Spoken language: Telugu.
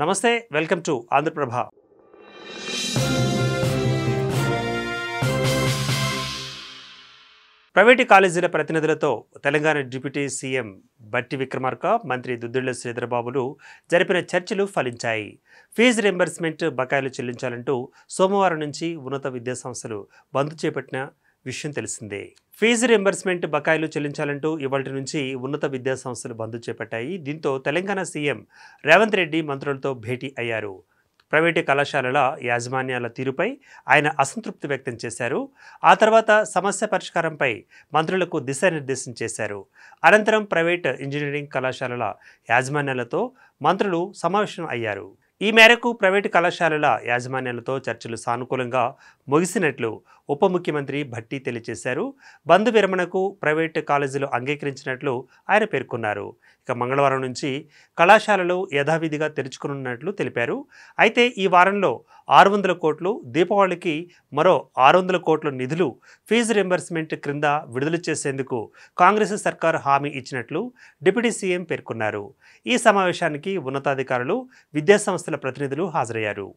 నమస్తే, వెల్కమ్ టు ఆంధ్రప్రభ. ప్రైవేటు కాలేజీల ప్రతినిధులతో తెలంగాణ డిప్యూటీ సీఎం బట్టి విక్రమార్క, మంత్రి దుద్దిళ్ల శ్రీధరబాబులు జరిపిన చర్చలు ఫలించాయి. ఫీజు రీయింబర్స్మెంట్ బకాయిలు చెల్లించాలంటూ సోమవారం నుంచి ఉన్నత విద్యాసంస్థలు బంద్ చేపట్టిన విషయం తెలిసిందే. ఫీజు రీయింబర్స్మెంట్ బకాయిలు చెల్లించాలంటూ ఇవాల్టి నుంచి ఉన్నత విద్యాసంస్థలు బంద్ చేపట్టాయి. దీంతో తెలంగాణ సీఎం రేవంత్ రెడ్డి మంత్రులతో భేటీ అయ్యారు. ప్రైవేటు కళాశాలల యాజమాన్యాల తీరుపై ఆయన అసంతృప్తి వ్యక్తం చేశారు. ఆ తర్వాత సమస్య పరిష్కారంపై మంత్రులకు దిశానిర్దేశం చేశారు. అనంతరం ప్రైవేట్ ఇంజనీరింగ్ కళాశాలల యాజమాన్యాలతో మంత్రులు సమావేశం అయ్యారు. ఈ మేరకు ప్రైవేటు కళాశాలల యాజమాన్యాలతో చర్చలు సానుకూలంగా ముగిసినట్లు ఉప ముఖ్యమంత్రి భట్టి తెలియజేశారు. బంద్ విరమణకు ప్రైవేటు కాలేజీలు అంగీకరించినట్లు ఆయన పేర్కొన్నారు. ఇక మంగళవారం నుంచి కళాశాలలు యథావిధిగా తెరుచుకున్నట్లు తెలిపారు. అయితే ఈ వారంలో 600 కోట్లు, దీపావళికి మరో 600 కోట్ల నిధులు ఫీజు రీయింబర్స్మెంట్ క్రింద విడుదల చేసేందుకు కాంగ్రెస్ సర్కార్ హామీ ఇచ్చినట్లు డిప్యూటీ సీఎం పేర్కొన్నారు. ఈ సమావేశానికి ఉన్నతాధికారులు, విద్యాసంస్థల ప్రతినిధులు హాజరయ్యారు.